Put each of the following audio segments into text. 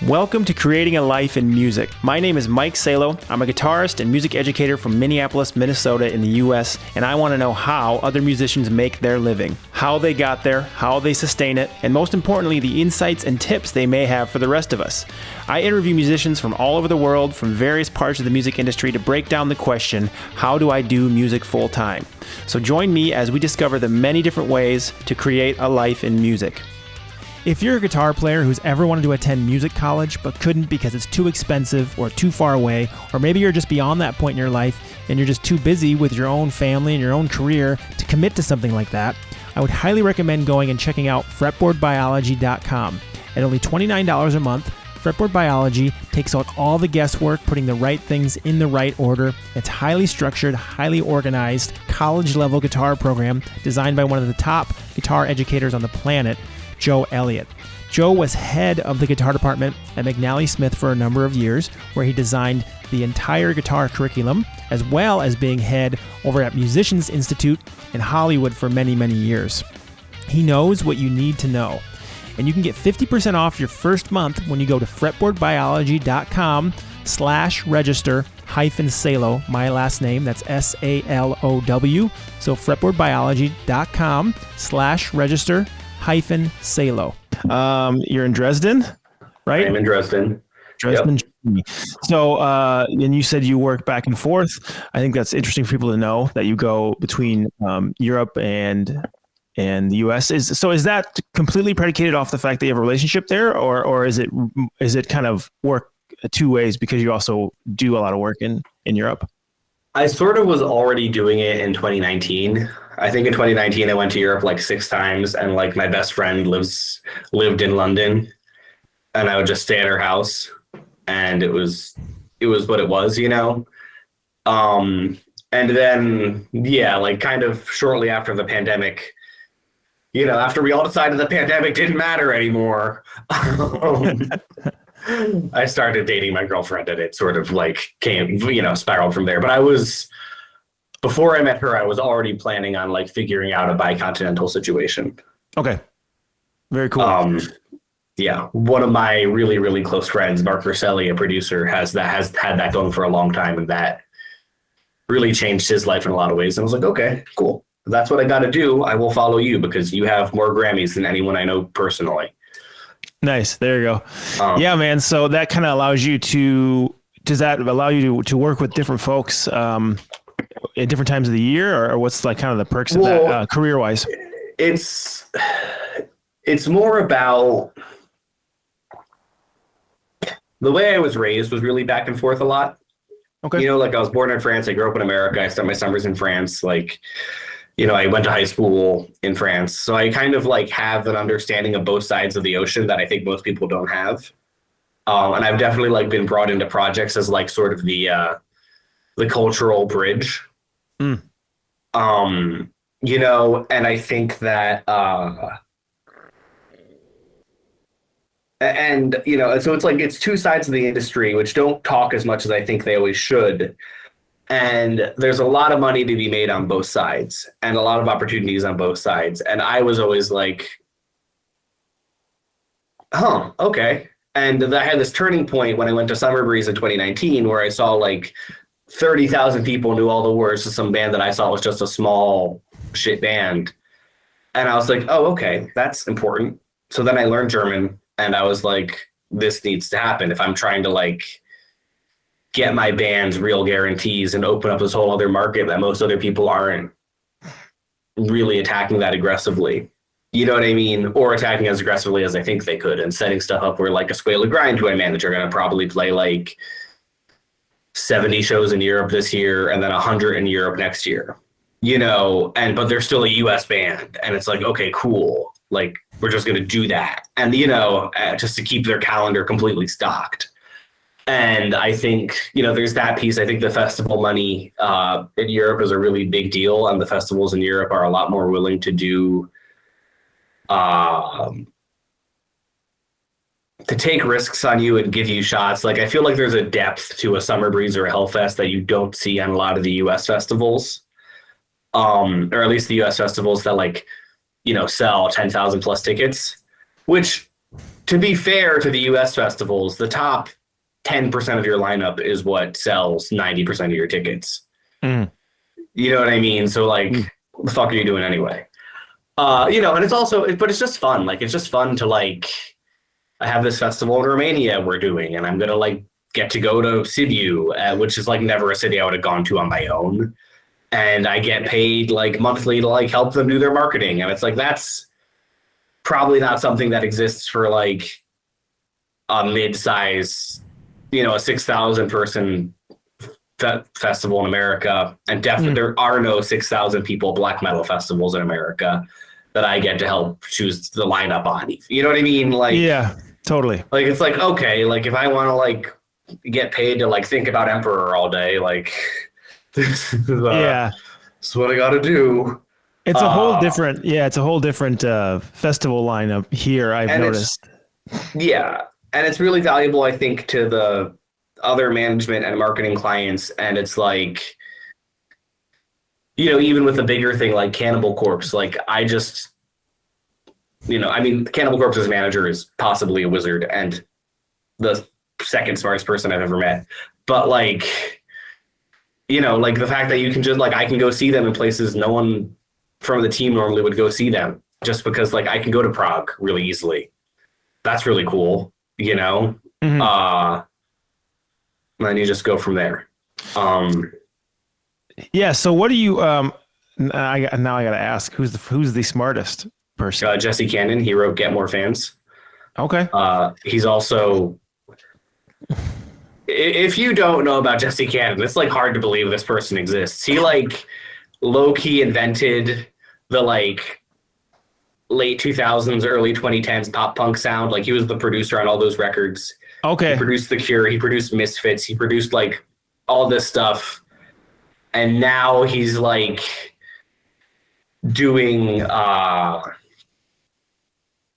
Welcome to Creating a Life in Music. My name is Mike Salo. I'm a guitarist and music educator from Minneapolis, Minnesota in the US, and I want to know how other musicians make their living, how they got there, how they sustain it, and most importantly, the insights and tips they may have for the rest of us. I interview musicians from all over the world, from various parts of the music industry to break down the question, how do I do music full time? So join me as we discover the many different ways to create a life in music. If you're a guitar player who's ever wanted to attend music college but couldn't because it's too expensive or too far away, or maybe you're just beyond that point in your life and you're just too busy with your own family and your own career to commit to something like that, I would highly recommend going and checking out fretboardbiology.com. At only $29 a month, Fretboard Biology takes out all the guesswork, putting the right things in the right order. It's highly structured, highly organized, college-level guitar program designed by one of the top guitar educators on the planet, Joe Elliott. Joe was head of the guitar department at McNally Smith for a number of years, where he designed the entire guitar curriculum, as well as being head over at Musicians Institute in Hollywood for many, many years. He knows what you need to know. And you can get 50% off your first month when you go to fretboardbiology.com/register-salo, my last name, that's S-A-L-O-W. So fretboardbiology.com/register-salo. You're in Dresden, right? I'm in Dresden. Yep. So, and you said you work back and forth. I think that's interesting for people to know that you go between Europe and the U.S. Is that completely predicated off the fact that you have a relationship there, or is it kind of work two ways because you also do a lot of work in Europe? I sort of was already doing it in 2019. I think in 2019 I went to Europe like 6 times, and like my best friend lived in London, and I would just stay at her house, and it was what it was, you know. And then like kind of shortly after the pandemic, you know, after we all decided the pandemic didn't matter anymore, I started dating my girlfriend, and it sort of like spiraled from there. But before I met her, I was already planning on like figuring out a bicontinental situation. Okay. Very cool. One of my really, really close friends, Mark Rosselli, a producer, has had that going for a long time, and that really changed his life in a lot of ways. And I was like, okay, cool. If that's what I got to do, I will follow you because you have more Grammys than anyone I know personally. Nice. There you go. Yeah, man. So that kind of allows you to work with different folks at different times of the year, or what's like kind of the perks of that career wise? It's more about the way I was raised was really back and forth a lot. Okay. You know, like I was born in France. I grew up in America. I spent my summers in France. Like, you know, I went to high school in France. So I kind of like have an understanding of both sides of the ocean that I think most people don't have. And I've definitely like been brought into projects as like sort of the cultural bridge. You know, and I think that, and, you know, so it's like, it's two sides of the industry, which don't talk as much as I think they always should. And there's a lot of money to be made on both sides and a lot of opportunities on both sides. And I was always like, okay. And I had this turning point when I went to Summer Breeze in 2019, where I saw like 30,000 people knew all the words to some band that I saw was just a small shit band. And I was like, oh, okay, that's important. So then I learned German, and I was like, this needs to happen if I'm trying to like get my bands real guarantees and open up this whole other market that most other people aren't really attacking that aggressively. You know what I mean? Or attacking as aggressively as I think they could, and setting stuff up where like a Squale Grind, who I manage, are going to probably play like 70 shows in Europe this year and then 100 in Europe next year, you know, but they're still a US band. And it's like, okay, cool. Like, we're just going to do that. And, you know, just to keep their calendar completely stocked. And I think, you know, there's that piece. I think the festival money in Europe is a really big deal. And the festivals in Europe are a lot more willing to do, to take risks on you and give you shots. Like, I feel like there's a depth to a Summer Breeze or a Hellfest that you don't see on a lot of the US festivals. Or at least the US festivals that, like, you know, sell 10,000 plus tickets, which to be fair to the US festivals, the top 10% of your lineup is what sells 90% of your tickets. Mm. You know what I mean? So like, what the fuck are you doing anyway? And it's also, but it's just fun. Like, it's just fun to like, I have this festival in Romania we're doing, and I'm going to like get to go to Sibiu, which is like never a city I would have gone to on my own. And I get paid like monthly to like help them do their marketing. And it's like, that's probably not something that exists for like a mid-size, a 6,000 person festival in America. And definitely there are no 6,000 people black metal festivals in America that I get to help choose the lineup on. You know what I mean? Like, yeah, totally. Like, it's like, okay, like if I want to like get paid to like think about Emperor all day, like this is what I got to do. It's a whole different, festival lineup here. I've noticed. Yeah. And it's really valuable, I think, to the other management and marketing clients. And it's like, even with a bigger thing like Cannibal Corpse, like I just, Cannibal Corpse's manager is possibly a wizard and the second smartest person I've ever met. But like, like the fact that you can just like, I can go see them in places no one from the team normally would go see them, just because like I can go to Prague really easily. That's really cool, Mm-hmm. And then you just go from there. Yeah. So what do you, now I got to ask, who's the smartest person? Jesse Cannon. He wrote Get More Fans. Okay. He's also, if you don't know about Jesse Cannon, it's like hard to believe this person exists. He like low key invented the like late 2000s, early 2010s pop punk sound. Like he was the producer on all those records. Okay. He produced The Cure. He produced Misfits. He produced like all this stuff. And now he's like doing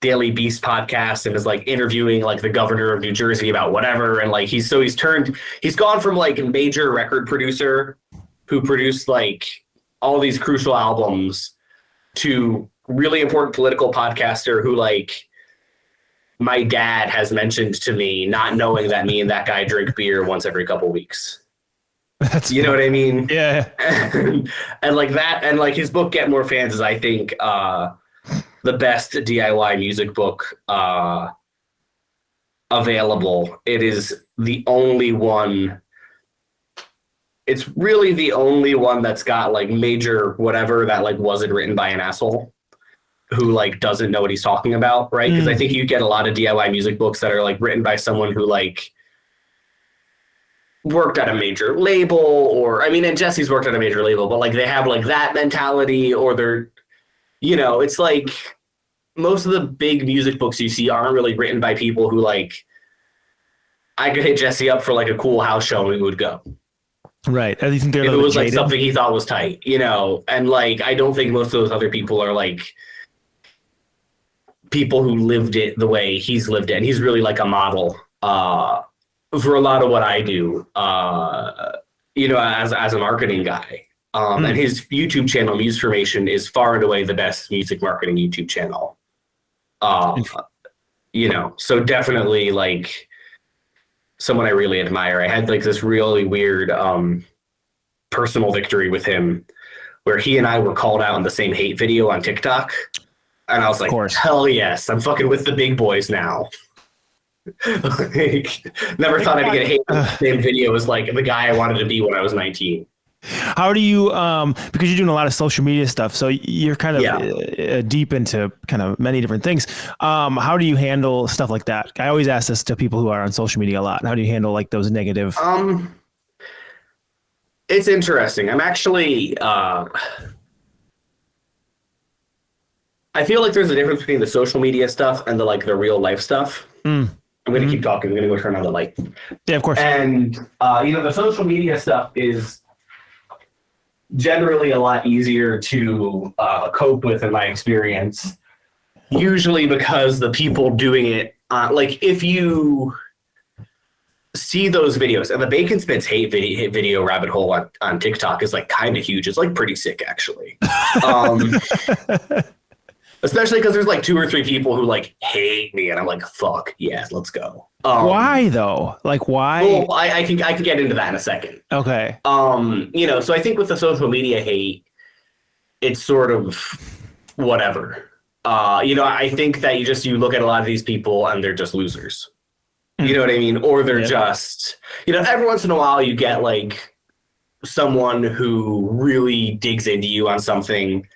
Daily Beast podcast and is like interviewing like the governor of New Jersey about whatever. And like he's gone from like a major record producer who produced like all these crucial albums to really important political podcaster who like my dad has mentioned to me, not knowing that me and that guy drink beer once every couple weeks. That's know what I mean? Yeah. And like that, and like his book Get More Fans is, I think, the best DIY music book available. It is the only one. It's really the only one that's got like major whatever that like wasn't written by an asshole who like doesn't know what he's talking about, right? Because I think you get a lot of DIY music books that are like written by someone who like worked at a major label, or and Jesse's worked at a major label, but like they have like that mentality, or they're, it's like most of the big music books you see aren't really written by people who like, I could hit Jesse up for like a cool house show and we would go. Right. I think they're if it was like something he thought was tight, and like, I don't think most of those other people are like people who lived it the way he's lived it. And he's really like a model, for a lot of what I do, as a marketing guy. And his YouTube channel, Musformation, is far and away the best music marketing YouTube channel. So definitely like someone I really admire. I had like this really weird personal victory with him where he and I were called out on the same hate video on TikTok. And I was like, hell yes, I'm fucking with the big boys now. Like, never thought I'd get hate on the same video as like the guy I wanted to be when I was 19. How do you, because you're doing a lot of social media stuff, so you're kind of deep into kind of many different things. How do you handle stuff like that? I always ask this to people who are on social media a lot. How do you handle like those negative? It's interesting. I'm actually, I feel like there's a difference between the social media stuff and the real life stuff. I'm going to keep talking. I'm going to go turn on the light. Yeah, of course. And, the social media stuff is generally a lot easier to cope with in my experience. Usually because the people doing it, if you see those videos, and the Bacon Spits hate video rabbit hole on TikTok is like kind of huge. It's like pretty sick, actually. Especially because there's like 2 or 3 people who like hate me, and I'm like, fuck, yes, let's go. Why though? Like why? Well, I can get into that in a second. Okay. So I think with the social media hate, it's sort of whatever. I think that you look at a lot of these people and they're just losers. You know what I mean? Or they're just, every once in a while you get like someone who really digs into you on something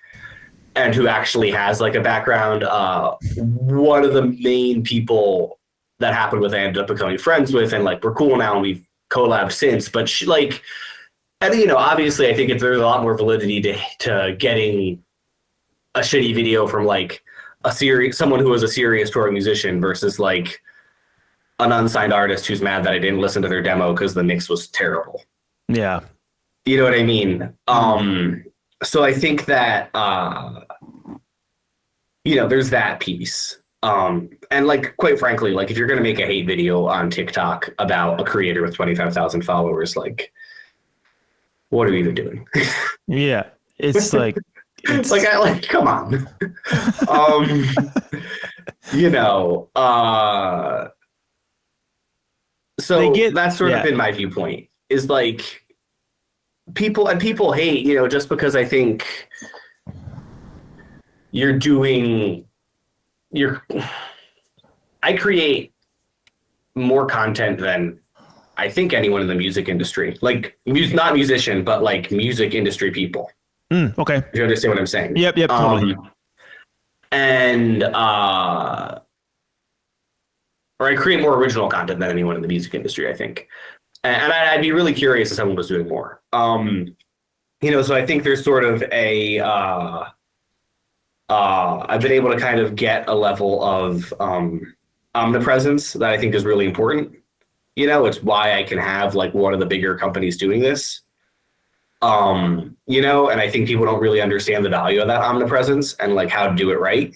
and who actually has like a background. One of the main people that happened with, I ended up becoming friends with, and like we're cool now and we've collabed since. But she, like, and obviously, I think there's a lot more validity to getting a shitty video from like someone who is a serious touring musician versus like an unsigned artist who's mad that I didn't listen to their demo because the mix was terrible. Yeah, you know what I mean. So I think that there's that piece. And like, quite frankly, like if you're going to make a hate video on TikTok about a creator with 25,000 followers, like, what are you even doing? Yeah. It's like, come on. So that's sort of been my viewpoint, is like people hate, just because I think I create more content than I think anyone in the music industry, like not musician, but like music industry people. Okay. You understand what I'm saying? Yep. Totally. And or I create more original content than anyone in the music industry, I think. And I'd be really curious if someone was doing more. So I think there's sort of a I've been able to kind of get a level of omnipresence that I think is really important. It's why I can have like one of the bigger companies doing this. And I think people don't really understand the value of that omnipresence and like how to do it right.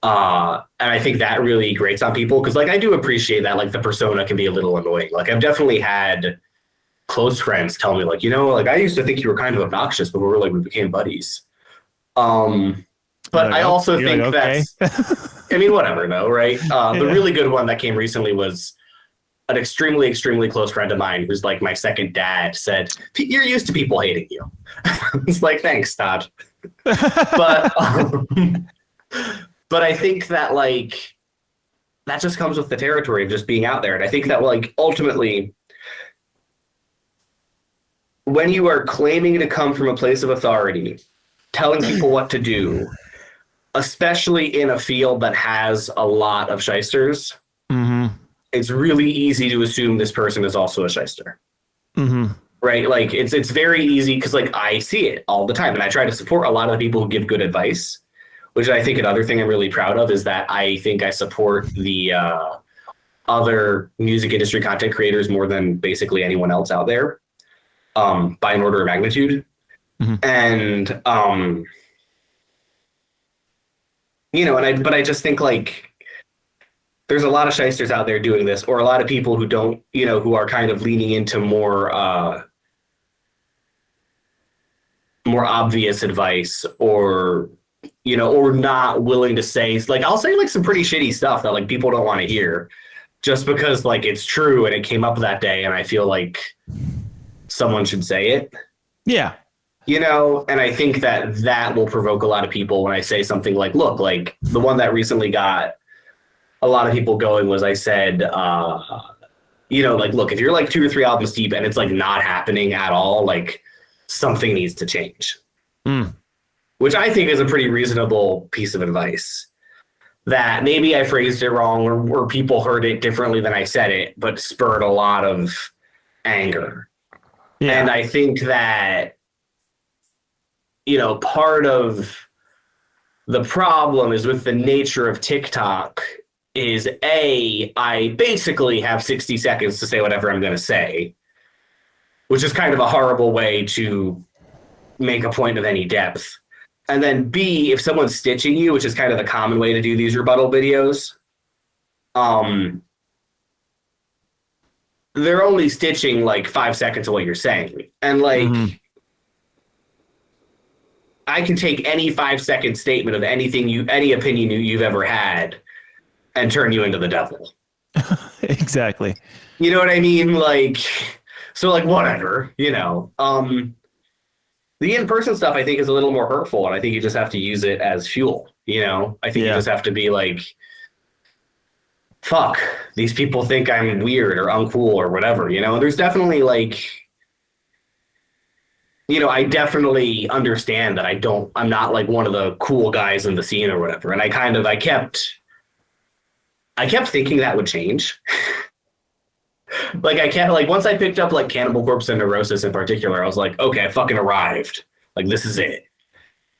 And I think that really grates on people, because like I do appreciate that like the persona can be a little annoying. Like I've definitely had close friends tell me like, like I used to think you were kind of obnoxious, but we became buddies. But I also think that's, I mean, whatever though, right? The really good one that came recently was an extremely, extremely close friend of mine who's like my second dad said, "You're used to people hating you." It's like, thanks, Todd. But I think that like that just comes with the territory of just being out there. And I think that like ultimately, when you are claiming to come from a place of authority, telling people what to do, especially in a field that has a lot of shysters, it's really easy to assume this person is also a shyster. Right? Like it's very easy, because like I see it all the time, and I try to support a lot of the people who give good advice, which I think another thing I'm really proud of is that I think I support the other music industry content creators more than basically anyone else out there, by an order of magnitude. And but I just think like there's a lot of shysters out there doing this, or a lot of people who don't, who are kind of leaning into more obvious advice, or or not willing to say, like, I'll say like some pretty shitty stuff that like people don't want to hear, just because like it's true and it came up that day and I feel like someone should say it. Yeah. And I think that will provoke a lot of people when I say something like, look, like the one that recently got a lot of people going was I said, like, look, if you're like 2 or 3 albums deep and it's like not happening at all, like something needs to change. Which I think is a pretty reasonable piece of advice. That maybe I phrased it wrong, or people heard it differently than I said it, but spurred a lot of anger. Yeah. And I think that, part of the problem is with the nature of TikTok is I basically have 60 seconds to say whatever I'm going to say, which is kind of a horrible way to make a point of any depth. And then B, if someone's stitching you, which is kind of the common way to do these rebuttal videos, they're only stitching like 5 seconds of what you're saying. And like, I can take any 5-second statement of any opinion you've ever had and turn you into the devil. Exactly. You know what I mean? Like, so like, whatever, the in-person stuff I think is a little more hurtful, and I think you just have to use it as fuel. I think you just have to be like, fuck, these people think I'm weird or uncool or whatever, There's definitely like, I definitely understand that I'm not like one of the cool guys in the scene or whatever. And I kept thinking that would change. Like once I picked up like Cannibal Corpse and Neurosis in particular, I was like, okay, I fucking arrived. Like, this is it.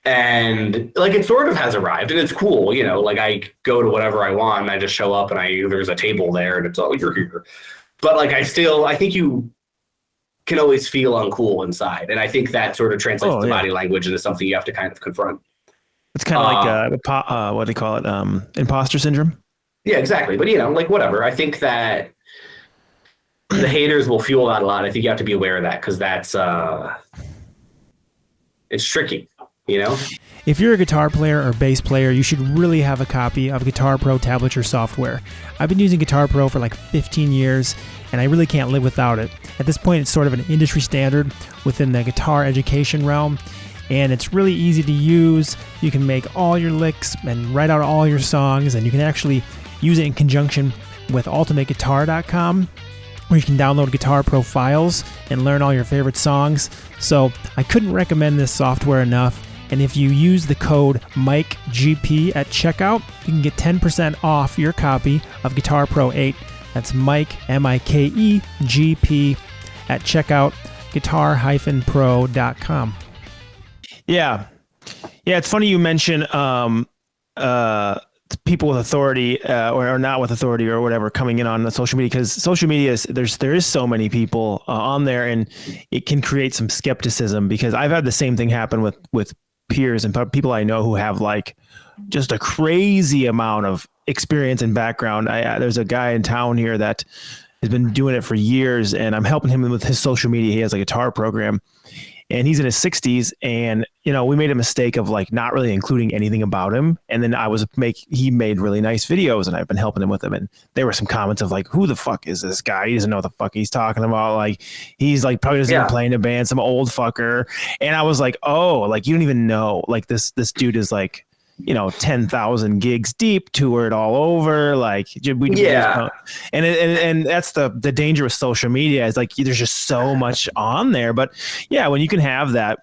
And like, it sort of has arrived, and it's cool. Like, I go to whatever I want and I just show up and there's a table there and it's all, you're here. But like, I think you can always feel uncool inside. And I think that sort of translates to body language into something you have to kind of confront. It's kind of like what do they call it? Imposter syndrome. Yeah, exactly. But like, whatever. I think that the haters will fuel that a lot. I think you have to be aware of that, because that's it's tricky, If you're a guitar player or bass player, you should really have a copy of Guitar Pro tablature software. I've been using Guitar Pro for like 15 years, and I really can't live without it. At this point, it's sort of an industry standard within the guitar education realm, and it's really easy to use. You can make all your licks and write out all your songs, and you can actually use it in conjunction with ultimateguitar.com, where you can download Guitar Pro files and learn all your favorite songs. So I couldn't recommend this software enough. And if you use the code MikeGP at checkout, you can get 10% off your copy of Guitar Pro 8. That's Mike, MikeGP at checkout, guitar-pro.com. Yeah, it's funny you mention people with authority or not with authority or whatever coming in on the social media, because social media there is so many people on there, and it can create some skepticism, because I've had the same thing happen with peers and people I know who have like just a crazy amount of experience and background. There's a guy in town here that has been doing it for years, and I'm helping him with his social media. He has a guitar program, and he's in his 60s, and we made a mistake of like not really including anything about him. And then he made really nice videos, and I've been helping him with them. And there were some comments of like, who the fuck is this guy? He doesn't know what the fuck he's talking about. Like, he's like probably doesn't even play in a band, some old fucker. And I was like, oh, like, you don't even know, like this dude is like, 10,000 gigs deep, toured all over. Like, and that's the danger with social media, is like there's just so much on there. But yeah, when you can have that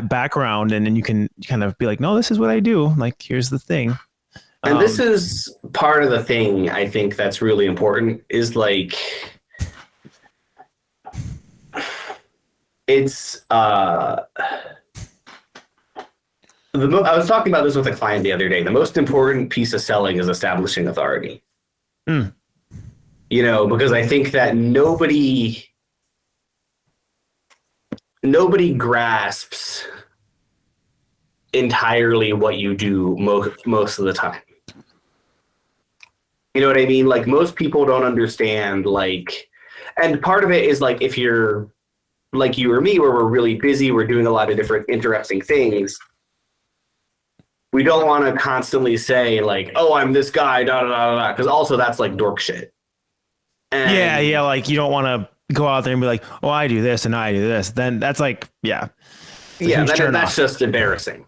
background, and then you can kind of be like, no, this is what I do. Like, here's the thing. And this is part of the thing I think that's really important, is like, it's I was talking about this with a client the other day. The most important piece of selling is establishing authority. Because I think that nobody grasps entirely what you do most of the time. You know what I mean? Like, most people don't understand, like, and part of it is like, if you're like you or me, where we're really busy, we're doing a lot of different interesting things, we don't want to constantly say like, oh, I'm this guy, da da da da, because also that's like dork shit. And yeah, like, you don't want to go out there and be like, oh, I do this and I do this. Then that's like, that's just embarrassing.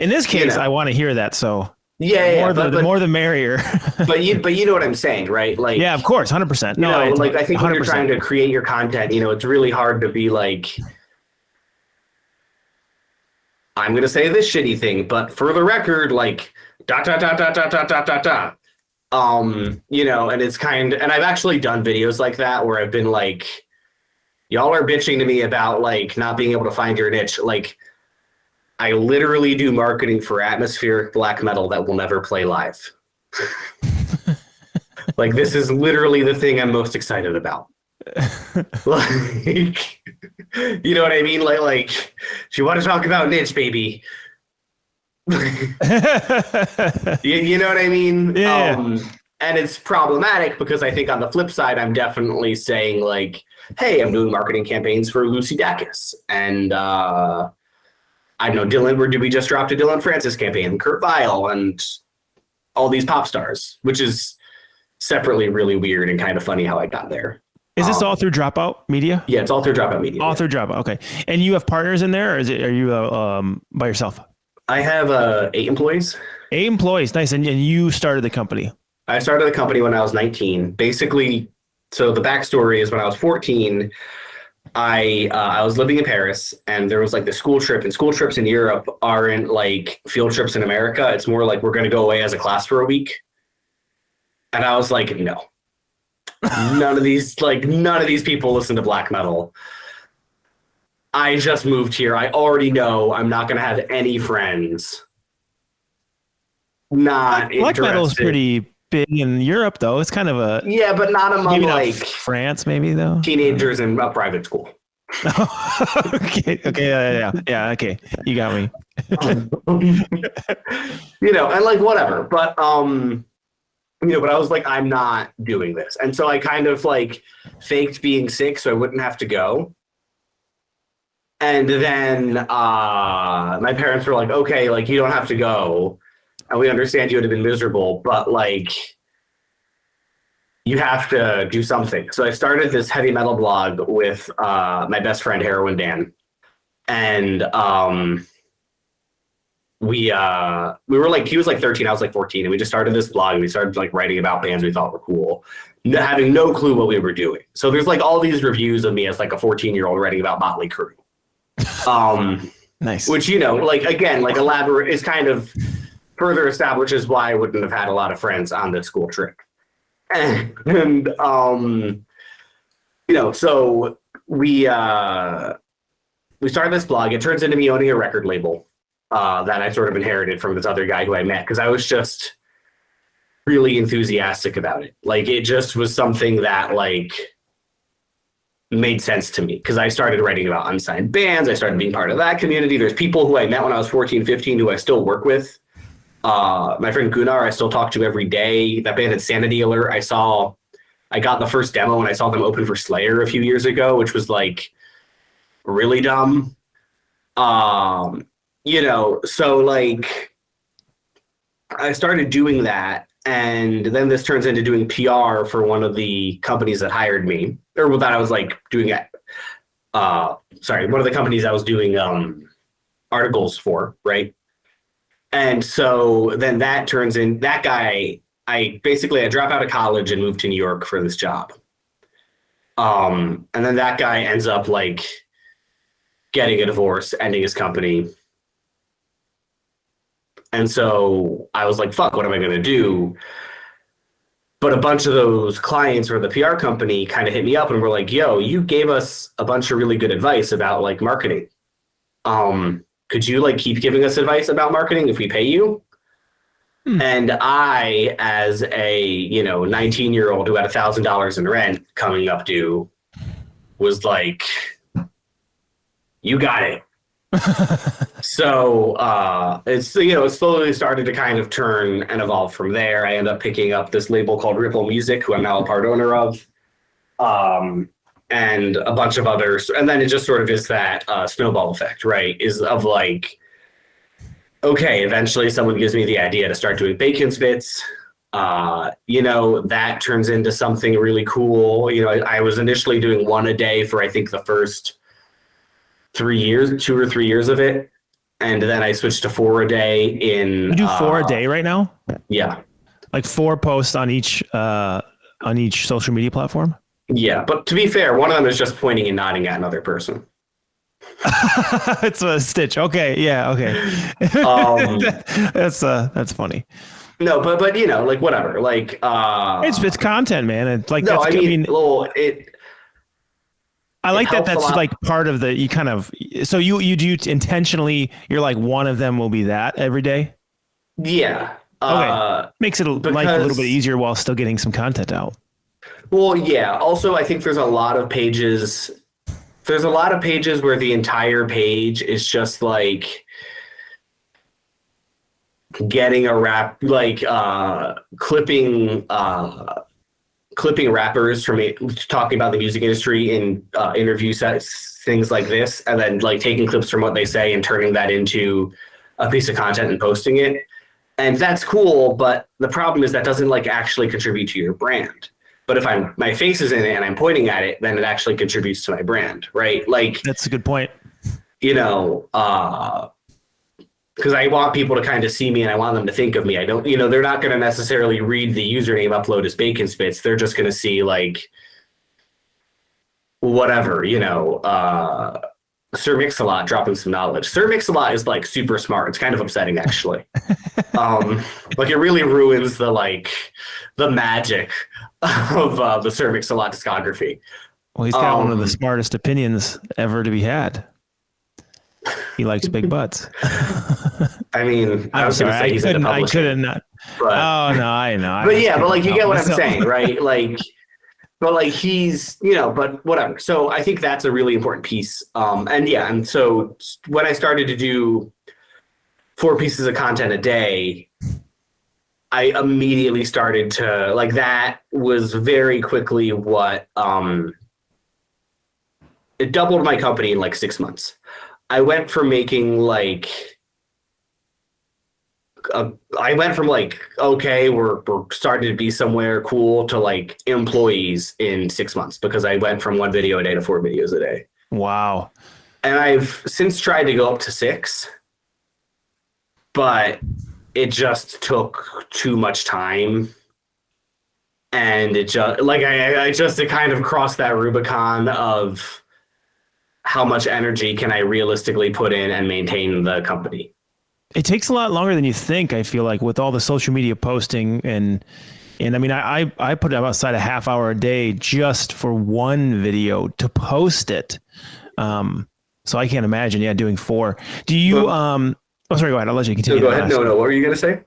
In this case, I want to hear that. So the more the merrier. but you know what I'm saying, right? Like, yeah, of course, 100%. No, I think 100%. When you're trying to create your content, it's really hard to be like, I'm going to say this shitty thing, but for the record, like, dot, dot, dot, dot, dot, dot, dot, dot, dot. And it's and I've actually done videos like that where I've been like, y'all are bitching to me about like not being able to find your niche. Like, I literally do marketing for atmospheric black metal that will never play live. Like, this is literally the thing I'm most excited about. Like, you know what I mean? Like, if you want to talk about niche, baby. you know what I mean? Yeah. And it's problematic because I think on the flip side, I'm definitely saying like, hey, I'm doing marketing campaigns for Lucy Dacus, and I I know Dylan, where did we just drop a Dylan Francis campaign, Kurt Vile, and all these pop stars, which is separately really weird and kind of funny how I got there. Is this all through Dropout Media? Yeah, it's all through Dropout Media. All through Dropout. Okay. And you have partners in there, or are you by yourself? I have 8 employees. 8 employees. Nice. And you started the company. I started the company when I was 19. Basically, so the backstory is when I was 14, I was living in Paris, and there was like the school trip, and school trips in Europe aren't like field trips in America. It's more like we're going to go away as a class for a week. And I was like, no. None of these people listen to black metal. I just moved here. I already know I'm not going to have any friends. Not black metal is pretty big in Europe, though. It's kind of but not among like France, maybe though. Teenagers in a private school. Okay. Yeah. Okay, you got me. And like whatever, but but I was like, I'm not doing this. And so I kind of like faked being sick so I wouldn't have to go. And then my parents were like, okay, like you don't have to go. And we understand you would have been miserable, but like you have to do something. So I started this heavy metal blog with my best friend, Heroin Dan. And we were like, he was like 13, I was like 14, and we just started this blog, and we started like writing about bands we thought were cool, having no clue what we were doing. So there's like all these reviews of me as like a 14-year-old writing about Motley Crue. Nice. Which, like again, like elaborate is kind of further establishes why I wouldn't have had a lot of friends on this school trip. And so we started this blog. It turns into me owning a record label. That I sort of inherited from this other guy who I met because I was just really enthusiastic about it. Like it just was something that like made sense to me because I started writing about unsigned bands. I started being part of that community. There's people who I met when I was 14, 15 who I still work with. My friend Gunnar, I still talk to every day. That band Insanity Alert, I got the first demo when I saw them open for Slayer a few years ago, which was like really dumb. So like I started doing that, and then this turns into doing PR for one of the companies that hired me, or that I was like doing one of the companies I was doing articles for, right? And so then that turns in that guy. I drop out of college and move to New York for this job. And then that guy ends up like getting a divorce, ending his company. And so I was like, fuck, what am I going to do? But a bunch of those clients or the PR company kind of hit me up and were like, yo, you gave us a bunch of really good advice about like marketing. Could you like keep giving us advice about marketing if we pay you? And I, as a 19-year-old who had $1,000 in rent coming up due, was like, you got it. So it's it slowly started to kind of turn and evolve from there. I ended up picking up this label called Ripple Music, who I'm now a part owner of, and a bunch of others. And then it just sort of is that snowball effect, right? Is of like, okay, eventually someone gives me the idea to start doing bacon spits. That turns into something really cool. I was initially doing one a day for I think the first 2 or 3 years of it, and then I switched to 4 a day. You do 4 a day right now? Yeah, like 4 posts on each social media platform. Yeah, but to be fair, one of them is just pointing and nodding at another person. It's a stitch. Okay, yeah, okay. That's funny. No, but like whatever, like it's content, man. It's like no, that's, I like that. That's like part of the, you kind of, so you do intentionally, you're like, one of them will be that every day. Yeah. Okay. Makes it life a little bit easier while still getting some content out. Well, yeah. Also, I think there's a lot of pages where the entire page is just like getting a rap, like clipping clipping rappers from talking about the music industry in interview sets, things like this, and then like taking clips from what they say and turning that into a piece of content and posting it. And that's cool, but the problem is that doesn't like actually contribute to your brand. But if my face is in it and I'm pointing at it, then it actually contributes to my brand, right? Like That's a good point. You know, because I want people to kind of see me and I want them to think of me. I don't, they're not going to necessarily read the username upload as Bacon Spits. They're just going to see like whatever, Sir Mix-a-Lot dropping some knowledge. Sir Mix-a-Lot is like super smart. It's kind of upsetting actually. Like it really ruins the magic of the Sir Mix-a-Lot discography. Well, he's got one of the smartest opinions ever to be had. He likes big butts. I mean, I'm sorry, I couldn't not. But, oh no, I know. But yeah, but like you get what I'm saying, right? Like, but like he's, but whatever. So I think that's a really important piece. And so when I started to do 4 pieces of content a day, I immediately started to like that was very quickly what it doubled my company in like 6 months. I went from making like okay, we're starting to be somewhere cool to like employees in 6 months because I went from 1 video a day to 4 videos a day. Wow. And I've since tried to go up to 6, but it just took too much time. And it just like I just to kind of crossed that Rubicon of how much energy can I realistically put in and maintain the company. It takes a lot longer than you think, I feel like, with all the social media posting and I mean, I put outside a half hour a day just for 1 video to post it. So I can't imagine, doing 4. Do you, oh, sorry, go ahead. I'll let you continue. No, go ahead. No, what were you going to say?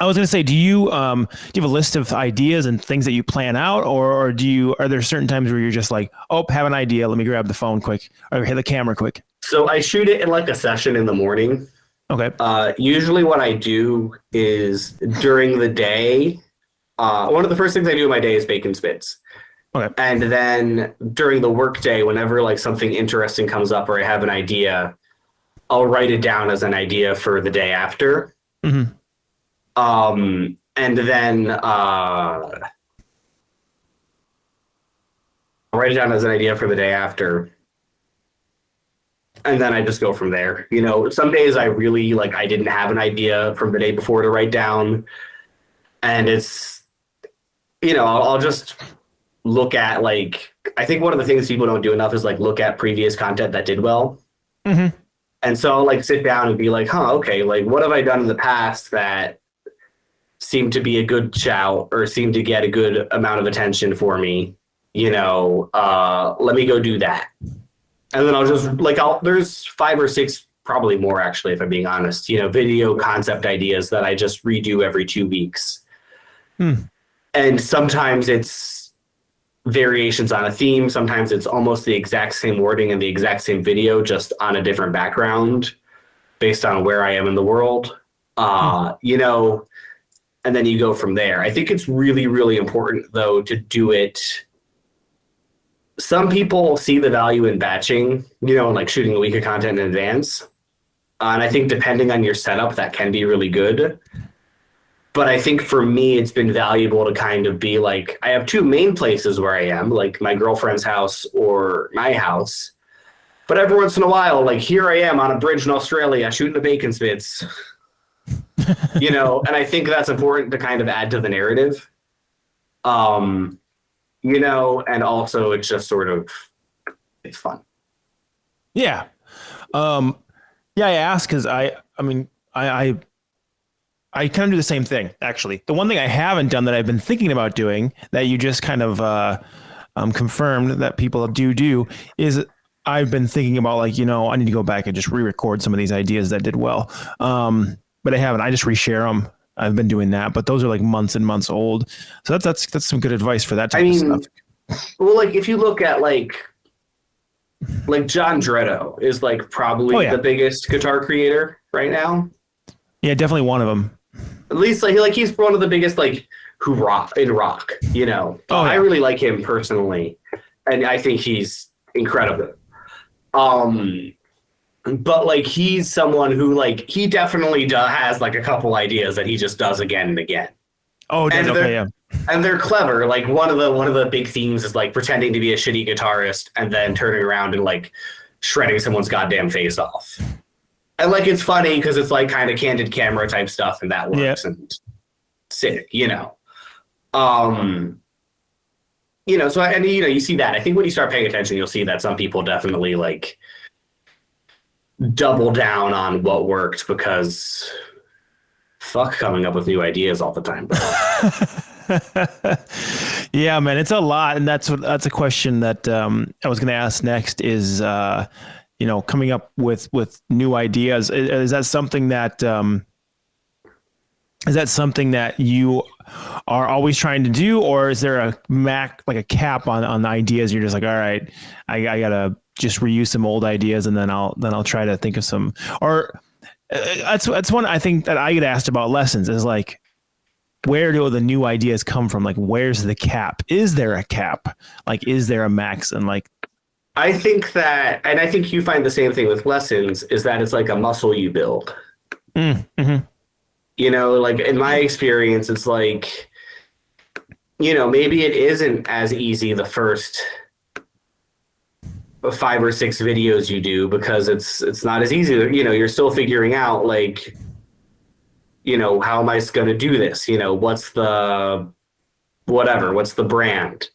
I was going to say, do you have a list of ideas and things that you plan out, or are there certain times where you're just like, oh, have an idea, let me grab the phone quick or hit the camera quick? So I shoot it in like a session in the morning. Okay. Usually what I do is during the day, one of the first things I do in my day is Bacon Spits. Okay. And then during the workday, whenever like something interesting comes up or I have an idea, I'll write it down as an idea for the day after. Mm-hmm. And then I'll write it down as an idea for the day after. And then I just go from there. Some days I really I didn't have an idea from the day before to write down. And it's, I'll just look at I think one of the things people don't do enough is look at previous content that did well. Mm-hmm. And so I'll sit down and be like, okay, what have I done in the past that seemed to be a good shout or seemed to get a good amount of attention for me? Let me go do that. And then I'll just there's 5 or 6, probably more actually, if I'm being honest, video concept ideas that I just redo every 2 weeks. And sometimes it's variations on a theme. Sometimes it's almost the exact same wording and the exact same video, just on a different background based on where I am in the world. And then you go from there. I think it's really, really important though to do it. Some people see the value in batching, and shooting a week of content in advance. And I think depending on your setup, that can be really good. But I think for me, it's been valuable to kind of be I have 2 main places where I am, my girlfriend's house or my house. But every once in a while, here I am on a bridge in Australia shooting the Bacon Spits, and I think that's important to kind of add to the narrative. And also it's just sort of, it's fun. Yeah. I ask because I kind of do the same thing, actually. The one thing I haven't done that I've been thinking about doing that you just kind of confirmed that people do is I've been thinking about I need to go back and just re-record some of these ideas that did well. But I haven't. I just reshare them. I've been doing that, but those are months and months old. So that's some good advice for that type of stuff. Well, if you look at John Dretto is probably the biggest guitar creator right now. Yeah, definitely one of them. At least he's one of the biggest who rock in rock, you know. Oh, yeah. I really like him personally, and I think he's incredible. But like he's someone who like he definitely has like a couple ideas that he just does again and again. Oh, And okay, yeah. And they're clever. Like one of the big themes is like pretending to be a shitty guitarist and then turning around and like shredding someone's goddamn face off. And like it's funny because it's like kind of candid camera type stuff, and that works and sick, you know. You know, so and you know, you see that. I think when you start paying attention, you'll see that some people definitely like double down on what worked because fuck coming up with new ideas all the time. Yeah, man, it's a lot, and that's a question that I was going to ask next is you know, coming up with new ideas. Is that something that you are always trying to do, or is there a like a cap on the ideas? You're just like, all right, I gotta just reuse some old ideas, and then I'll try to think of some. Or that's one I think that I get asked about lessons is like, where do the new ideas come from? Like, where's the cap? Is there a cap? Like, is there a max? And like, I think that, and I think you find the same thing with lessons, is that it's like a muscle you build. Mm-hmm. You know, like in my experience, it's like, you know, maybe it isn't as easy the first 5 or 6 videos you do because it's not as easy. You know, you're still figuring out like, you know, how am I going to do this? You know, what's the brand?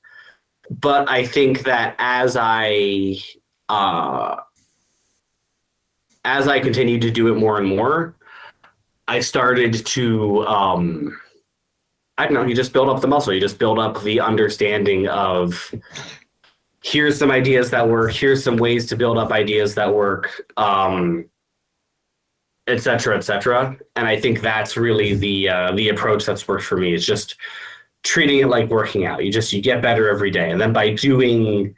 But I think that as I continued to do it more and more, I started to, I don't know, you just build up the muscle. You just build up the understanding of here's some ideas that work. Here's some ways to build up ideas that work, et cetera, et cetera. And I think that's really the approach that's worked for me. It's just treating it like working out. You get better every day. And then by doing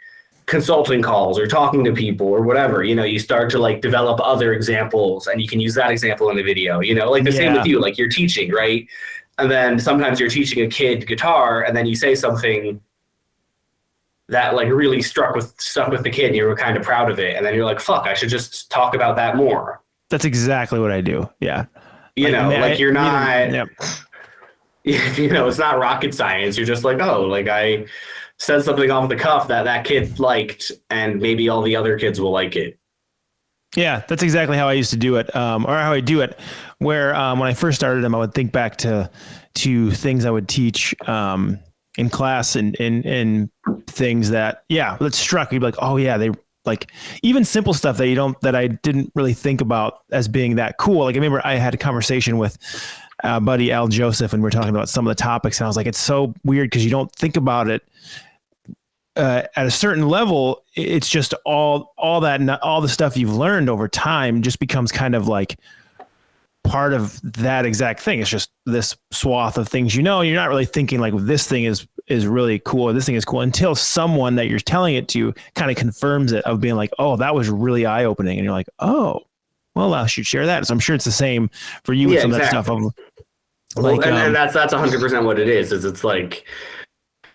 consulting calls or talking to people or whatever, you know, you start to like develop other examples and you can use that example in the video, you know, like the same with you, like you're teaching, right? And then sometimes you're teaching a kid guitar and then you say something that like really stuck with the kid and you were kind of proud of it. And then you're like, fuck, I should just talk about that more. That's exactly what I do. Yeah. You know, like you're not, you know, it's not rocket science. You're just like, oh, like I said something off the cuff that kid liked and maybe all the other kids will like it. Yeah, that's exactly how I used to do it, or how I do it, where when I first started them, I would think back to things I would teach in class and things that, that struck. You'd be like, oh yeah, they like even simple stuff that I didn't really think about as being that cool. Like I remember I had a conversation with buddy Al Joseph and we were talking about some of the topics and I was like, it's so weird because you don't think about it at a certain level. It's just all the stuff you've learned over time just becomes kind of like part of that exact thing. It's just this swath of things, you know, you're not really thinking like this thing is really cool or this thing is cool until someone that you're telling it to kind of confirms it, of being like, oh, that was really eye-opening. And you're like, oh, well, I should share that. So I'm sure it's the same for you with some of that stuff. Like, and that's 100% what it is it's like,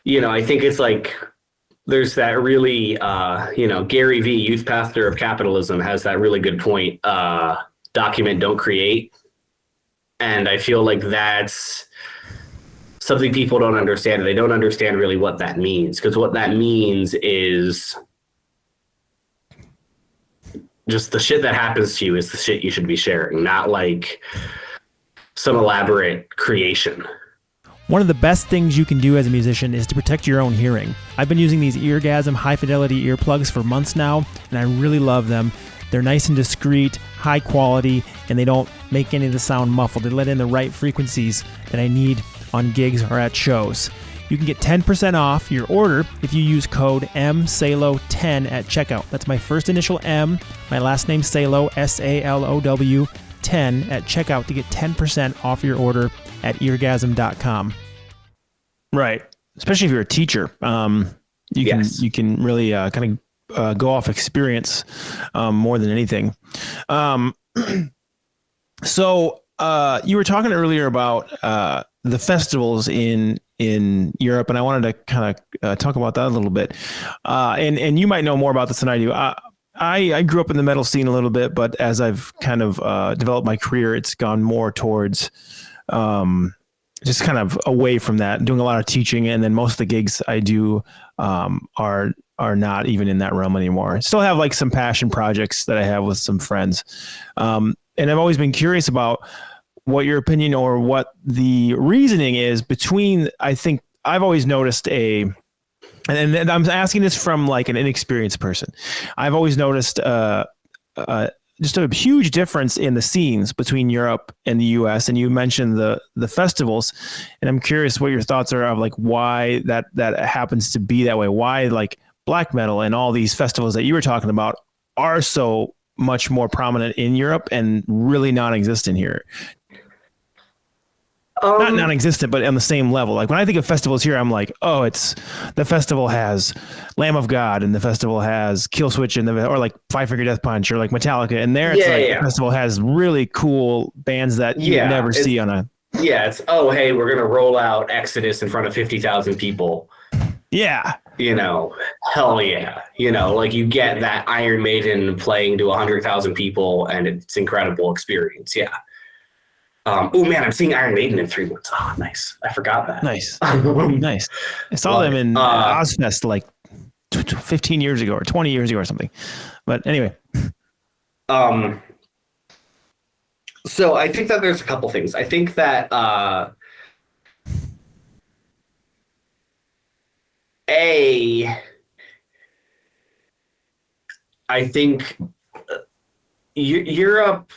you know, I think it's like, there's that really, you know, Gary V, youth pastor of capitalism, has that really good point. Document, don't create. And I feel like that's something people don't understand. They don't understand really what that means, because what that means is just the shit that happens to you is the shit you should be sharing, not like some elaborate creation. One of the best things you can do as a musician is to protect your own hearing. I've been using these Eargasm high-fidelity earplugs for months now, and I really love them. They're nice and discreet, high quality, and they don't make any of the sound muffled. They let in the right frequencies that I need on gigs or at shows. You can get 10% off your order if you use code MSALO10 at checkout. That's my first initial M, my last name Salo, SALOW, 10 at checkout to get 10% off your order at eargasm.com. Right. Especially if you're a teacher. You can really kind of go off experience more than anything. So you were talking earlier about the festivals in in Europe, and I wanted to kind of talk about that a little bit. And you might know more about this than I do. I grew up in the metal scene a little bit, but as I've kind of developed my career, it's gone more towards just kind of away from that, doing a lot of teaching, and then most of the gigs I do are not even in that realm anymore. Still have like some passion projects that I have with some friends, and I've always been curious about what your opinion or what the reasoning is between. I think I've always noticed and I'm asking this from like an inexperienced person. I've always noticed just a huge difference in the scenes between Europe and the US. And you mentioned the festivals, and I'm curious what your thoughts are of like why that happens to be that way. Why like black metal and all these festivals that you were talking about are so much more prominent in Europe and really non-existent here. Not non-existent, but on the same level. Like when I think of festivals here, I'm like, oh, it's the festival has Lamb of God, and the festival has Killswitch, or like Five Finger Death Punch, or like Metallica. And there, it's the festival has really cool bands that you never see on a. Yeah, it's hey, we're gonna roll out Exodus in front of 50,000 people. Yeah. Hell yeah. Like you get that Iron Maiden playing to 100,000 people, and it's incredible experience. Yeah. Oh man, I'm seeing Iron Maiden in 3 months. Oh, nice. I forgot that. Nice. Nice. I saw them in Ozfest like 15 years ago or 20 years ago or something. But anyway. So I think that there's a couple things. I think that I think Europe,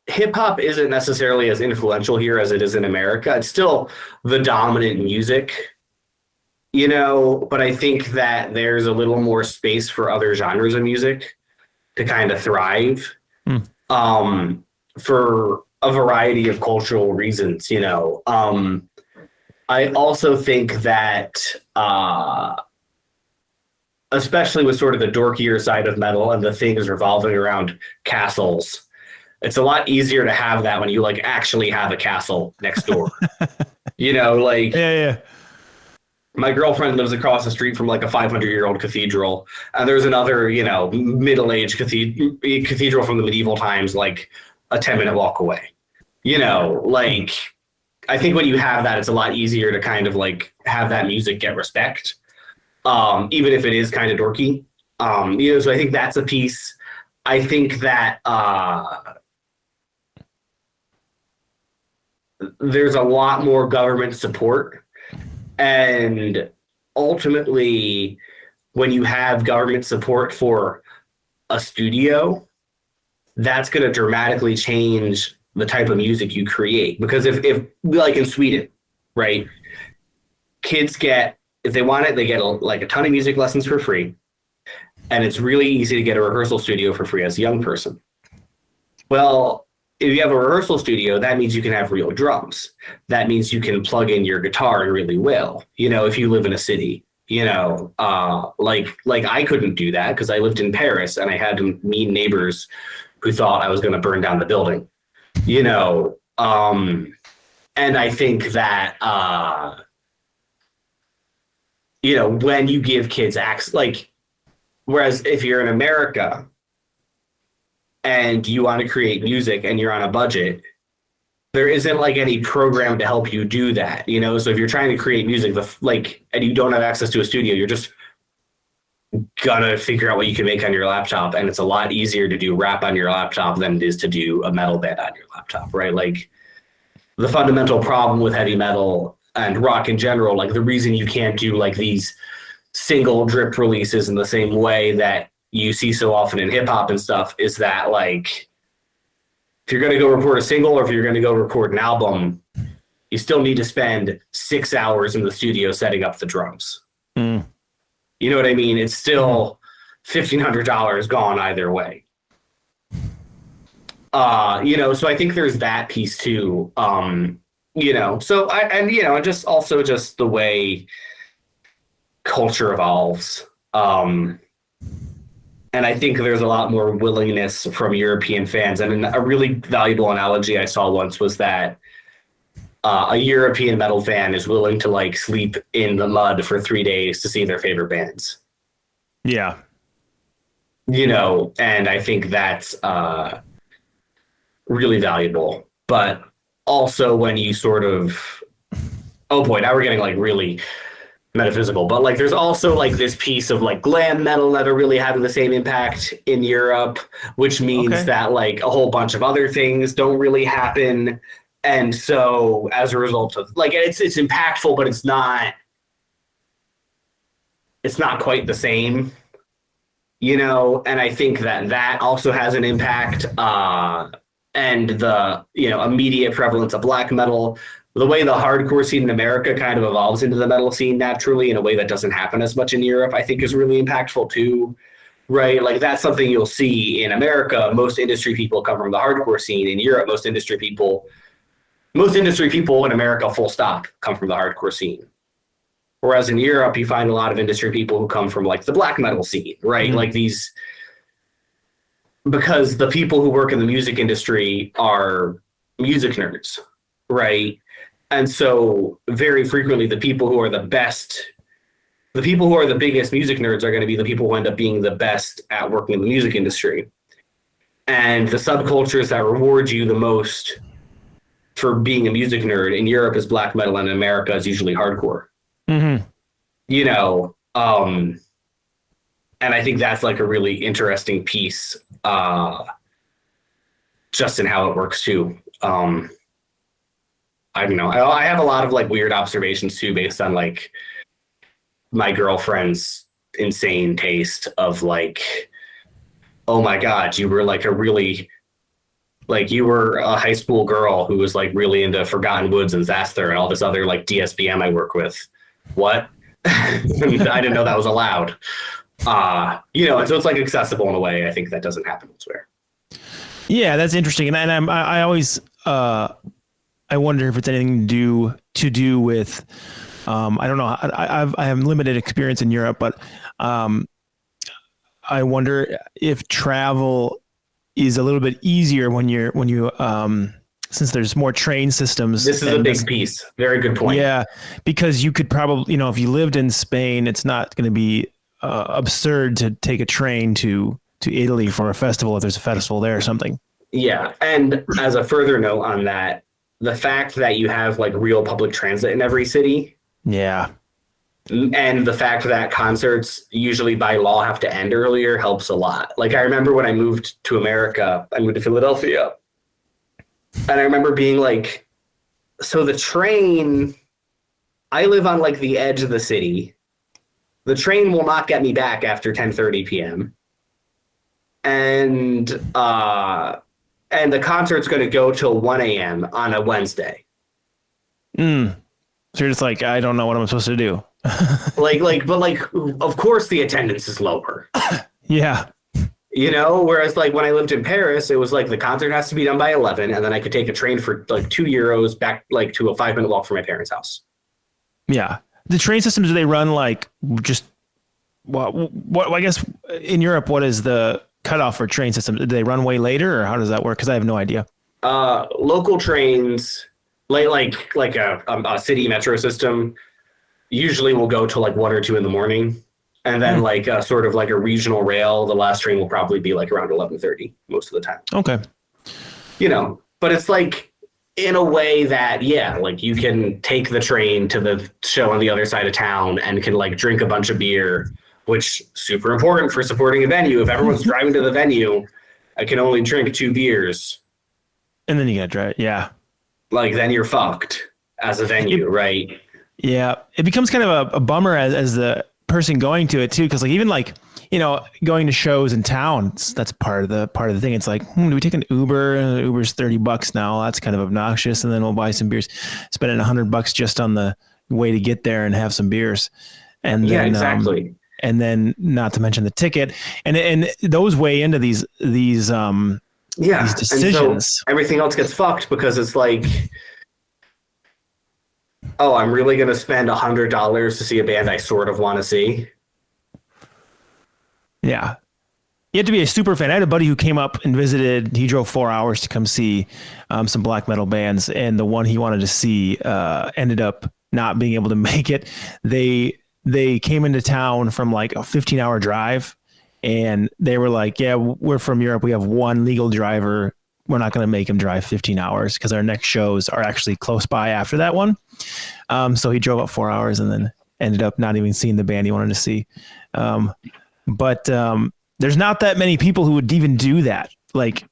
hip hop isn't necessarily as influential here as it is in America. It's still the dominant music, but I think that there's a little more space for other genres of music to kind of thrive for a variety of cultural reasons, I also think that especially with sort of the dorkier side of metal and the things revolving around castles, it's a lot easier to have that when you like actually have a castle next door. My girlfriend lives across the street from like a 500-year-old cathedral, and there's another, middle-aged cathedral from the medieval times, like a 10-minute walk away. I think when you have that, it's a lot easier to kind of like have that music get respect, even if it is kind of dorky. So I think that's a piece. I think that there's a lot more government support, and ultimately when you have government support for a studio, that's going to dramatically change the type of music you create. Because if like in Sweden, right, kids if they want it, they get a ton of music lessons for free, and it's really easy to get a rehearsal studio for free as a young person. Well, if you have a rehearsal studio, that means you can have real drums. That means you can plug in your guitar really well. If you live in a city, like I couldn't do that because I lived in Paris and I had mean neighbors who thought I was going to burn down the building, and I think that, when you give kids access, like, whereas if you're in America and you want to create music and you're on a budget, there isn't like any program to help you do that, So if you're trying to create music, and you don't have access to a studio, you're just gonna figure out what you can make on your laptop. And it's a lot easier to do rap on your laptop than it is to do a metal band on your laptop, right? Like the fundamental problem with heavy metal and rock in general, like the reason you can't do like these single drip releases in the same way that you see so often in hip hop and stuff is that, like, if you're going to go record a single or if you're going to go record an album, you still need to spend 6 hours in the studio setting up the drums. You know what I mean? It's still $1,500 gone either way. So I think there's that piece too. And just also just the way culture evolves. And I think there's a lot more willingness from European fans. And a really valuable analogy I saw once was that a European metal fan is willing to like sleep in the mud for 3 days to see their favorite bands. Yeah. And I think that's really valuable. But also when you sort of, oh boy, now we're getting like really metaphysical, but like there's also like this piece of like glam metal never really having the same impact in Europe, which means that like a whole bunch of other things don't really happen. And so as a result of like it's impactful, but it's not quite the same, and I think that also has an impact. And the immediate prevalence of black metal, the way the hardcore scene in America kind of evolves into the metal scene naturally in a way that doesn't happen as much in Europe, I think is really impactful too, right? Like that's something you'll see in America. Most industry people come from the hardcore scene. In Europe, most industry people in America, full stop, come from the hardcore scene. Whereas in Europe, you find a lot of industry people who come from like the black metal scene, right? Like these, because the people who work in the music industry are music nerds, right? And so very frequently the people who are the biggest music nerds are going to be the people who end up being the best at working in the music industry. And the subcultures that reward you the most for being a music nerd in Europe is black metal, and in America is usually hardcore. And I think that's like a really interesting piece, just in how it works too. I don't know. I have a lot of like weird observations too, based on like my girlfriend's insane taste of like, oh my God, you were like you were a high school girl who was like really into Forgotten Woods and Xasthur and all this other like DSBM I work with. What? I didn't know that was allowed. And so it's like accessible in a way. I think that doesn't happen elsewhere. Yeah, that's interesting. And I always, I wonder if it's anything to do with, I don't know. I have limited experience in Europe, but I wonder if travel is a little bit easier when you since there's more train systems. This is a big piece. Very good point. Yeah, because you could probably, if you lived in Spain, it's not going to be absurd to take a train to Italy for a festival if there's a festival there or something. Yeah, and as a further note on that, the fact that you have like real public transit in every city. Yeah. And the fact that concerts usually by law have to end earlier helps a lot. Like I remember when I moved to America, I moved to Philadelphia. And I remember being like, so the train, I live on like the edge of the city. The train will not get me back after 10:30 p.m. And the concert's going to go till 1 a.m. on a Wednesday. So you're just like, I don't know what I'm supposed to do. but of course the attendance is lower. Yeah. Whereas like when I lived in Paris, it was like the concert has to be done by 11, and then I could take a train for like €2 back like to a 5-minute walk from my parents' house. Yeah. The train systems, do they run like just what I guess in Europe, what is the cutoff for train systems? Do they run way later, or how does that work? Because I have no idea. Local trains, like a city metro system, usually will go till like 1 or 2 in the morning. And then like sort of like a regional rail, the last train will probably be like around 11:30 most of the time. Okay. But it's like in a way that, yeah, like you can take the train to the show on the other side of town and can like drink a bunch of beer, which super important for supporting a venue. If everyone's driving to the venue, I can only drink 2 beers. And then you gotta drive. Yeah. Like then you're fucked as a venue, right? Yeah. It becomes kind of a bummer as the person going to it too, because like even like going to shows in town, that's part of the thing. It's like, do we take an Uber? Uber's $30 now. That's kind of obnoxious. And then we'll buy some beers, spending $100 just on the way to get there and have some beers. And yeah, then, exactly. And then not to mention the ticket, and those weigh into these these decisions. And so everything else gets fucked because it's like, oh, I'm really going to spend $100 to see a band I sort of want to see. Yeah. You have to be a super fan. I had a buddy who came up and visited. He drove 4 hours to come see some black metal bands, and the one he wanted to see ended up not being able to make it. They came into town from like a 15-hour drive, and they were like, "Yeah, we're from Europe. We have one legal driver. We're not going to make him drive 15 hours because our next shows are actually close by after that one." So he drove up 4 hours and then ended up not even seeing the band he wanted to see. But there's not that many people who would even do that, like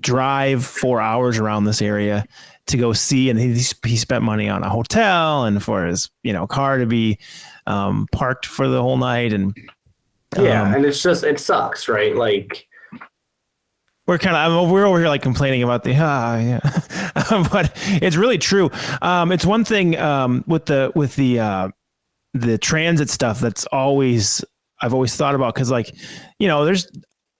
drive 4 hours around this area to go see. And he spent money on a hotel and for his, car to be parked for the whole night. And and it's just, it sucks, right? Like we're over here like complaining about but it's really true. It's one thing with the transit stuff that's I've always thought about, because there's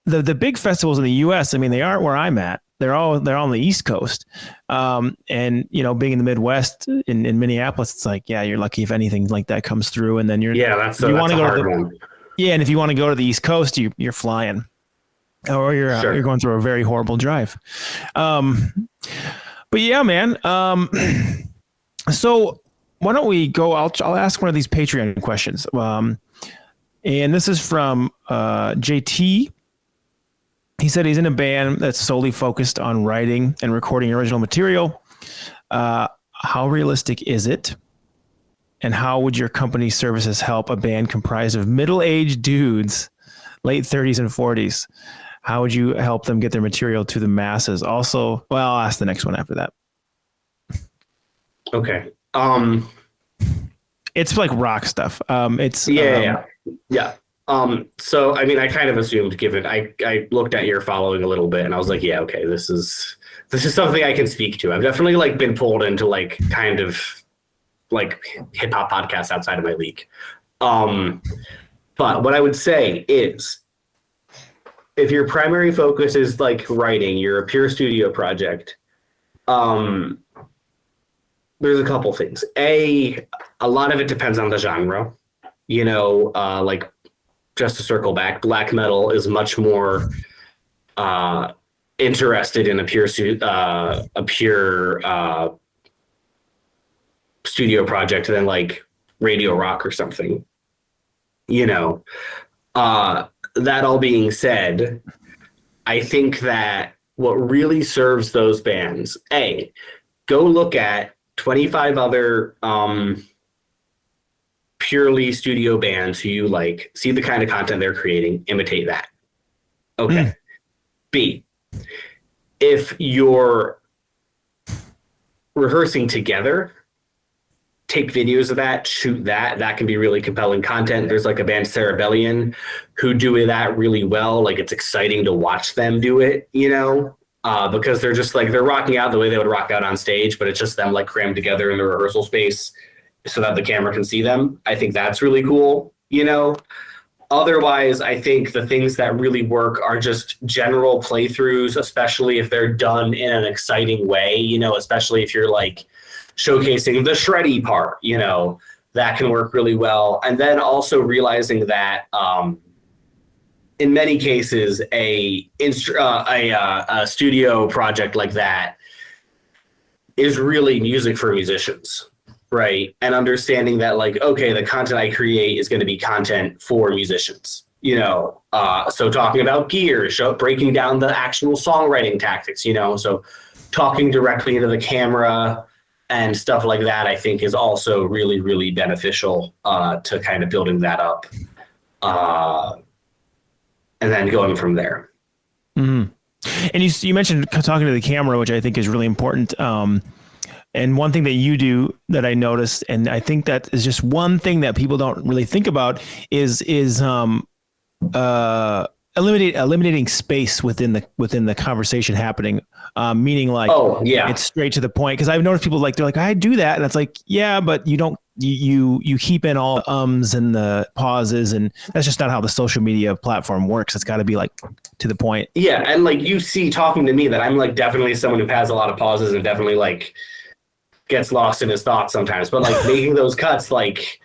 the big festivals in the US. I mean, they aren't where I'm at. They're on the East Coast. And being in the Midwest in Minneapolis, it's like, yeah, you're lucky if anything like that comes through. And then that's a hard one. Yeah. And if you want to go to the East Coast, you're flying, or you're going through a very horrible drive. But yeah, man. So why don't we go, I'll ask one of these Patreon questions. And this is from JT. He said he's in a band that's solely focused on writing and recording original material. How realistic is it? And how would your company's services help a band comprised of middle-aged dudes, late 30s and 40s? How would you help them get their material to the masses? Also, well, I'll ask the next one after that. Okay. It's like rock stuff. Yeah. So, I mean, I kind of assumed, given I looked at your following a little bit and I was like, yeah, okay, this is something I can speak to. I've definitely like been pulled into like kind of like hip hop podcasts outside of my league. But what I would say is, if your primary focus is like writing, you're a pure studio project. There's a couple things. A lot of it depends on the genre. Like, just to circle back, black metal is much more interested in a pure studio project than like radio rock or something. That all being said, I think that what really serves those bands, go look at 25 other purely studio bands who you like, see the kind of content they're creating, imitate that. Okay. B, if you're rehearsing together, take videos of that, shoot that. That can be really compelling content. There's like a band, Cerebellion, who do that really well. Like, it's exciting to watch them do it, because they're just like, they're rocking out the way they would rock out on stage, but it's just them like crammed together in the rehearsal space so that the camera can see them. I think that's really cool, Otherwise, I think the things that really work are just general playthroughs, especially if they're done in an exciting way, especially if you're like showcasing the shreddy part, that can work really well. And then also realizing that in many cases, a studio project like that is really music for musicians. Right. And understanding that, like, okay, the content I create is going to be content for musicians, so talking about gear, breaking down the actual songwriting tactics, so talking directly into the camera and stuff like that, I think is also really, really beneficial to kind of building that up and then going from there. Mm-hmm. And you mentioned talking to the camera, which I think is really important. And one thing that you do that I noticed, and I think that is just one thing that people don't really think about, is eliminating space within the conversation happening. Meaning like, it's straight to the point. Because I've noticed people they're like, I do that, and it's like, yeah, but you don't. You keep in all ums and the pauses, and that's just not how the social media platform works. It's got to be like to the point. Yeah, and like you see, talking to me, that I'm like definitely someone who has a lot of pauses and definitely like gets lost in his thoughts sometimes, but like making those cuts like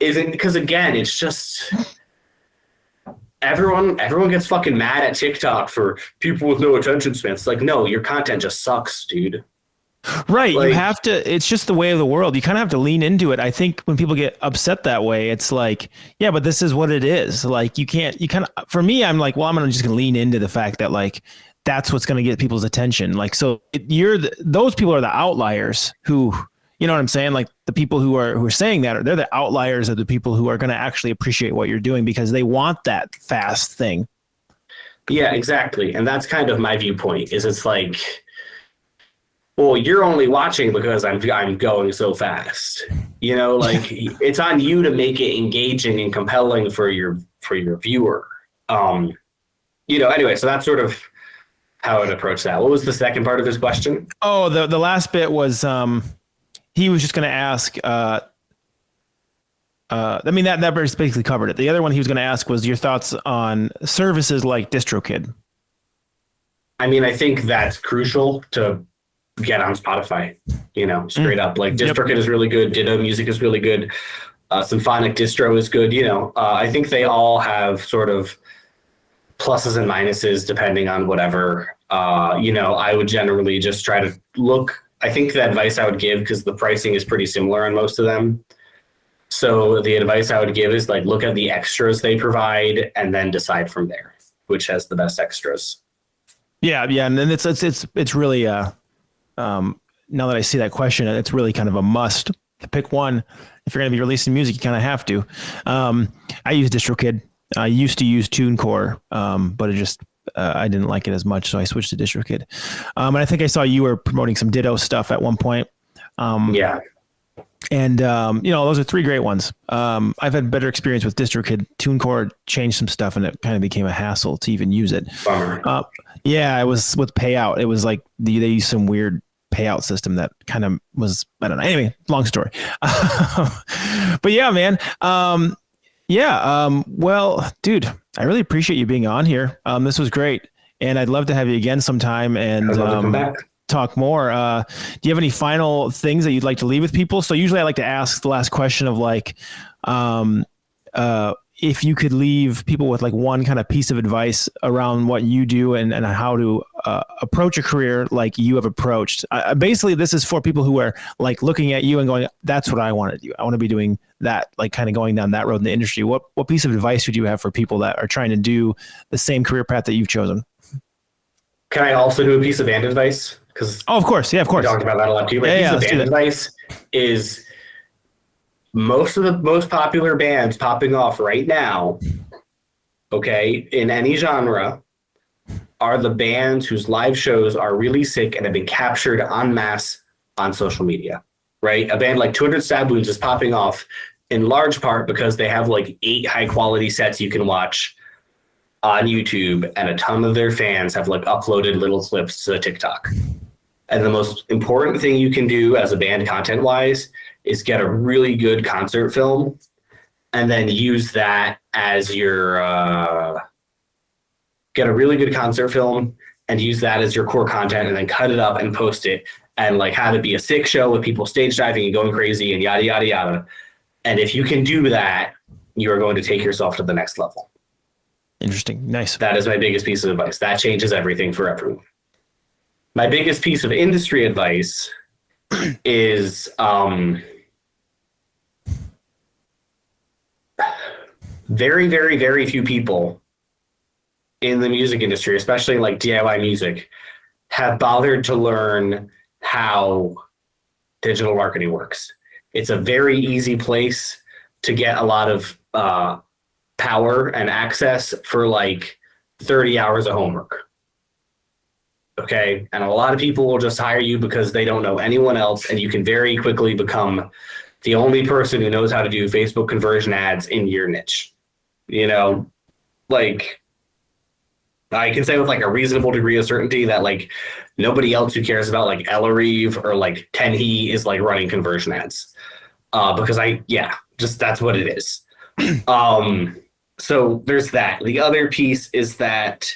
isn't, because again, it's just everyone gets fucking mad at TikTok for people with no attention span. It's like, no, your content just sucks, dude. Right. Like, You have to, it's just the way of the world. You kind of have to lean into it. I think when people get upset that way, it's like, yeah, but this is what it is. Like, you kind of, for me, I'm like, well, I'm just going to lean into the fact that like, that's what's going to get people's attention. Like, so those people are the outliers who, you know what I'm saying? Like the people who are saying that, they're the outliers of the people who are going to actually appreciate what you're doing because they want that fast thing. yeah, exactly. And that's kind of my viewpoint is it's like, well, you're only watching because I'm going so fast. You know, like it's on you to make it engaging and compelling for your viewer. You know, anyway, so that's sort of how I'd approach that. What was the second part of his question? Oh, the last bit was he was just going to ask. I mean that basically covered it. The other one he was going to ask was your thoughts on services like DistroKid. I mean, I think that's crucial to get on Spotify, you know, straight up. Like DistroKid is really good. Ditto Music is really good. Symphonic Distro is good. You know, I think they all have sort of pluses and minuses depending on whatever. You know, I would generally just try to look. I think the advice I would give, because the pricing is pretty similar on most of them. So the advice I would give is like look at the extras they provide and then decide from there which has the best extras. Yeah, and then it's really now that I see that question, it's really kind of a must to pick one. If you're going to be releasing music, you kind of have to. I use DistroKid. I used to use TuneCore, but it just I didn't like it as much, so I switched to DistroKid. And I think I saw you were promoting some Ditto stuff at one point. Yeah. And you know, those are three great ones. I've had better experience with DistroKid. TuneCore changed some stuff, and it kind of became a hassle to even use it. Yeah, it was with payout. It was like they used some weird payout system that kind of was, I don't know. Anyway, long story. But yeah, man. Well, dude, I really appreciate you being on here. This was great, and I'd love to have you again sometime and come back. Talk more. Do you have any final things that you'd like to leave with people? So usually I like to ask the last question of like, if you could leave people with like one kind of piece of advice around what you do and how to approach a career like you have approached. Basically, this is for people who are like looking at you and going, that's what I want to do. I want to be doing that, like kind of going down that road in the industry. What piece of advice would you have for people that are trying to do the same career path that you've chosen? Can I also do a piece of band advice? Of course. Yeah, of course. We talked about that a lot too. But piece of band advice is most of the most popular bands popping off right now, okay, in any genre, are the bands whose live shows are really sick and have been captured en masse on social media, right? A band like 200 Stab Wounds is popping off in large part because they have like 8 high quality sets you can watch on YouTube, and a ton of their fans have like uploaded little clips to TikTok. And the most important thing you can do as a band content wise is get a really good concert film and then use that as your get a really good concert film and use that as your core content and then cut it up and post it and like have it be a sick show with people stage diving and going crazy and yada yada yada. And if you can do that, you are going to take yourself to the next level. Interesting. Nice. That is my biggest piece of advice. That changes everything for everyone. My biggest piece of industry advice is very, very, very few people in the music industry, especially like DIY music, have bothered to learn how digital marketing works. It's a very easy place to get a lot of power and access for like 30 hours of homework. Okay. And a lot of people will just hire you because they don't know anyone else. And you can very quickly become the only person who knows how to do Facebook conversion ads in your niche. You know, like I can say with like a reasonable degree of certainty that like nobody else who cares about like Elarive or like Tenhi is like running conversion ads. Because just that's what it is. So there's that. The other piece is that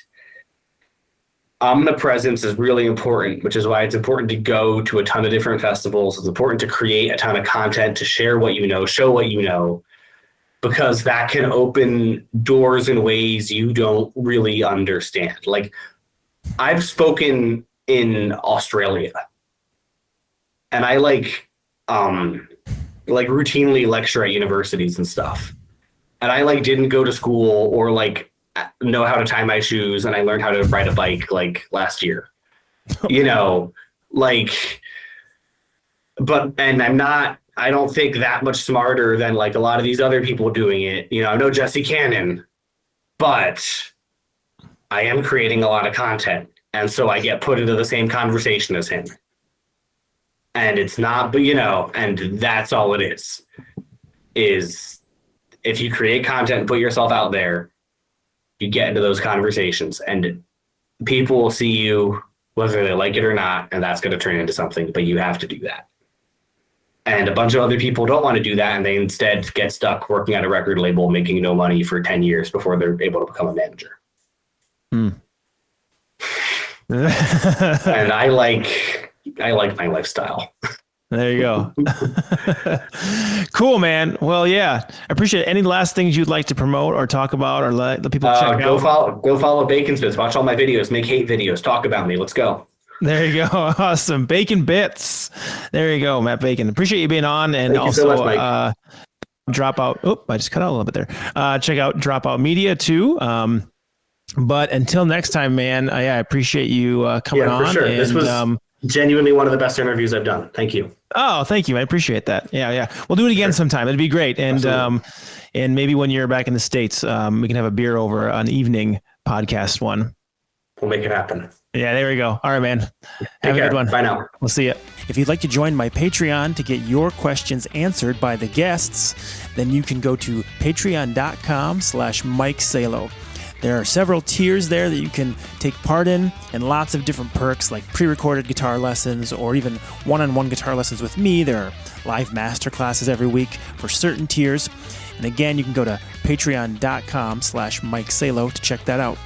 omnipresence is really important, which is why it's important to go to a ton of different festivals. It's important to create a ton of content, to share what you know, show what you know. because that can open doors in ways you don't really understand. Like, I've spoken in Australia, and I routinely lecture at universities and stuff. And I didn't go to school or know how to tie my shoes, and I learned how to ride a bike last year. I don't think that much smarter than a lot of these other people doing it. I know Jesse Cannon, but I am creating a lot of content. And so I get put into the same conversation as him. And it's not, and that's all it is if you create content and put yourself out there, you get into those conversations and people will see you whether they like it or not. And that's going to turn into something, but you have to do that. And a bunch of other people don't want to do that, and they instead get stuck working at a record label, making no money for 10 years before they're able to become a manager. And I like my lifestyle. There you go. Cool, man. Well, yeah, I appreciate it. Any last things you'd like to promote or talk about or let the people check out? Go follow Bacon Spits. Watch all my videos. Make hate videos. Talk about me. Let's go. There you go. Awesome. Bacon Bits. There you go, Matt Bacon. Appreciate you being on. And Thank also you so much, Mike. Dropout. Oh, I just cut out a little bit there. Check out Dropout Media too. But until next time, man, I appreciate you coming on. For sure. And, this was genuinely one of the best interviews I've done. Thank you. Oh, thank you. I appreciate that. Yeah. We'll do it again sometime. It'd be great. And and maybe when you're back in the States, we can have a beer over an evening podcast one. We'll make it happen. Yeah, there we go. All right, man. Have a good one. Bye now. We'll see you. If you'd like to join my Patreon to get your questions answered by the guests, then you can go to patreon.com/Mike Salo. There are several tiers there that you can take part in, and lots of different perks like pre-recorded guitar lessons or even one-on-one guitar lessons with me. There are live masterclasses every week for certain tiers. And again, you can go to patreon.com/Mike Salo to check that out.